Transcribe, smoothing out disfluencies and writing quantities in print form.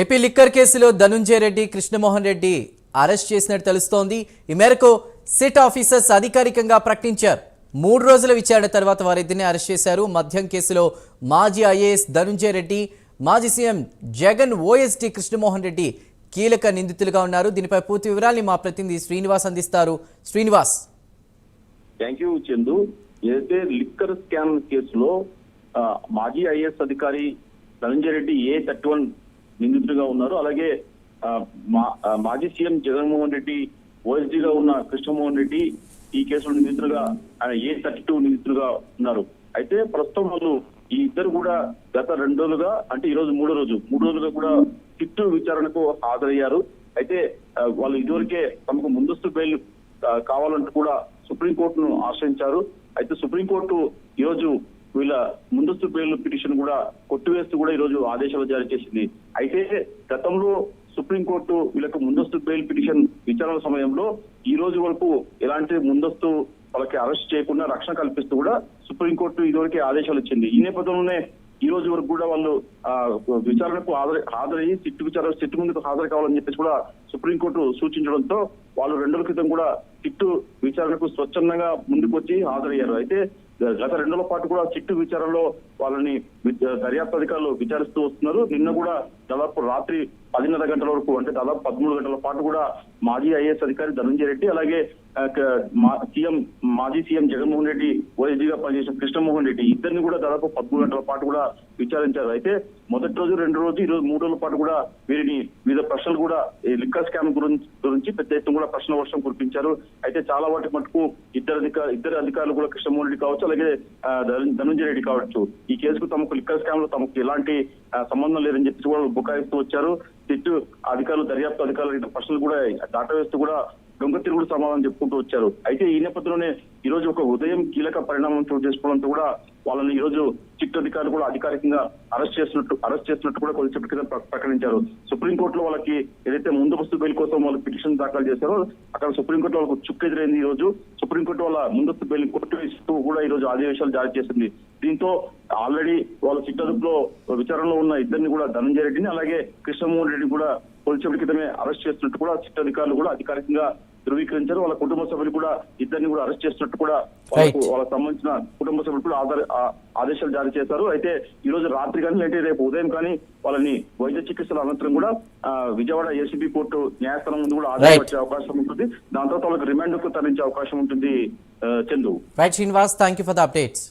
AP liquor కేసులో Dhanunjaya Reddy, Krishnamohan Reddy arrest చేసినట్టు తెలుస్తోంది. ఈ మేరకు సిట్ ఆఫీసర్స్ అధికారికంగా ప్రకటించారు. 3 రోజుల విచారణ తర్వాత వారిద్దరిని అరెస్ట్ చేశారు. మద్యం కేసులో మాజీ ఐఏఎస్ ధనుంజయ రెడ్డి, మాజీ సీఎం జగన్ ఓఎస్డీ కృష్ణమోహన్ రెడ్డి కీలక నిందితులుగా ఉన్నారు. దీనిపై పూర్తి వివరాల్ని మా ప్రతినిధి శ్రీనివాస్ అందిస్తారు. శ్రీనివాస్. Thank you Chandu. ఏదైతే లిక్కర్ స్కామ్ కేసులో మాజీ ఐఏఎస్ అధికారి ధనంజయ రెడ్డి A31 నిందితుడిగా ఉన్నారు. అలాగే మాజీ సీఎం జగన్మోహన్ రెడ్డి ఓఎస్డీగా ఉన్న కృష్ణమోహన్ రెడ్డి ఈ కేసులో నిందితులుగా A32 నిందితులుగా ఉన్నారు. అయితే ప్రస్తుతం వాళ్ళు ఈ ఇద్దరు కూడా గత 2 రోజులుగా, అంటే ఈ రోజు 3వ రోజుగా కూడా సిట్టు విచారణకు హాజరయ్యారు. అయితే వాళ్ళు ఇదివరకే తమకు ముందస్తు బెయిల్ కావాలంటూ కూడా సుప్రీంకోర్టును ఆశ్రయించారు. అయితే సుప్రీంకోర్టు ఈ రోజు వీళ్ళ ముందస్తు బెయిల్ పిటిషన్ కూడా కొట్టివేస్తూ కూడా ఈ రోజు ఆదేశాలు జారీ చేసింది. అయితే గతంలో సుప్రీంకోర్టు వీళ్ళకు ముందస్తు బెయిల్ పిటిషన్ విచారణ సమయంలో ఈ రోజు వరకు ఎలాంటి ముందస్తు వాళ్ళకి అరెస్ట్ చేయకుండా రక్షణ కల్పిస్తూ కూడా సుప్రీంకోర్టు ఇదివరకే ఆదేశాలు ఇచ్చింది. ఈ నేపథ్యంలోనే ఈ రోజు వరకు కూడా వాళ్ళు విచారణకు హాజరయ్యి సిట్టు ముందుకు హాజరు కావాలని చెప్పేసి కూడా సుప్రీంకోర్టు సూచించడంతో వాళ్ళు 2 రోజుల క్రితం కూడా సిట్టు విచారణకు స్వచ్ఛందంగా ముందుకు వచ్చి హాజరయ్యారు. అయితే గత 2 రోజుల పాటు కూడా సిట్టు విచారణలో వాళ్ళని దర్యాప్తు అధికారులు విచారిస్తూ వస్తున్నారు. నిన్న కూడా దాదాపు రాత్రి 10:30 గంటల వరకు, అంటే దాదాపు 13 గంటల పాటు కూడా మాజీ ఐఏఎస్ అధికారి ధనంజయ రెడ్డి, అలాగే మాజీ సీఎం జగన్మోహన్ రెడ్డి ఓఎస్డీగా పనిచేసిన కృష్ణమోహన్ రెడ్డి ఇద్దరిని కూడా దాదాపు 13 గంటల పాటు కూడా విచారించారు. అయితే మొదటి రోజు, 2 రోజు, ఈ రోజు 3 రోజుల పాటు కూడా వీరిని వివిధ ప్రశ్నలు కూడా లిక్కర్ స్కామ్ గురించి పెద్ద ఎత్తున కూడా ప్రశ్న వర్షం కురిపించారు. అయితే చాలా వాటి మటుకు ఇద్దరు అధికారులు కూడా కృష్ణమోహన్ రెడ్డి కావచ్చు, అలాగే ధనంజయ రెడ్డి కావచ్చు, ఈ కేసుకు తమకు లిక్కర్ స్కామ్ లో తమకు ఎలాంటి సంబంధం లేదని చెప్పి కూడా బుకాయిస్తూ వచ్చారు. సిట్టు అధికారులు, దర్యాప్తు అధికారులు ప్రశ్నలు కూడా దాటవేస్తూ కూడా దొంగ తిరుగుడు సమాధానం చెప్పుకుంటూ వచ్చారు. అయితే ఈ నేపథ్యంలోనే ఈ రోజు ఒక ఉదయం కీలక పరిణామం చోటు చేసుకోవడంతో కూడా వాళ్ళని ఈ రోజు సిట్ అధికారులు కూడా అధికారికంగా అరెస్ట్ చేస్తున్నట్టు కూడా కొద్దిసేపటి క్రితం ప్రకటించారు. సుప్రీంకోర్టులో వాళ్ళకి ఏదైతే ముందస్తు బెయిల్ కోసం వాళ్ళు పిటిషన్ దాఖలు చేశారో అక్కడ సుప్రీంకోర్టు వాళ్ళకు చుక్కెదిరైంది. ఈ రోజు సుప్రీంకోర్టు వాళ్ళ ముందస్తు బెయిల్ కొట్టివేస్తూ కూడా ఈ రోజు ఆదేశాలు జారీ చేసింది. దీంతో ఆల్రెడీ వాళ్ళ సిట్ అదుపులో విచారణలో ఉన్న ఇద్దరిని కూడా ధనంజయ రెడ్డిని, అలాగే కృష్ణమోహన్ రెడ్డిని కూడా కొద్దిసేపటి క్రితమే అరెస్ట్ చేస్తున్నట్టు కూడా సిట్ అధికారులు కూడా అధికారికంగా ధృవీకరించారు. వాళ్ళ కుటుంబ సభ్యులు కూడా ఇద్దరిని కూడా అరెస్ట్ చేస్తున్నట్టు కూడా వాళ్ళకి సంబంధించిన కుటుంబ సభ్యులు కూడా ఆదేశాలు జారీ చేశారు. అయితే ఈ రోజు రాత్రి కానీ లేదంటే రేపు ఉదయం కానీ వాళ్ళని వైద్య చికిత్సల అనంతరం కూడా విజయవాడ ఏసీబీ కోర్టు న్యాయస్థానం ముందు కూడా ఆదేశం వచ్చే అవకాశం ఉంటుంది. దాని తర్వాత వాళ్ళకి రిమాండ్ కు తరలించే అవకాశం ఉంటుంది. Chandu. Right Srinivas, thank you for the updates.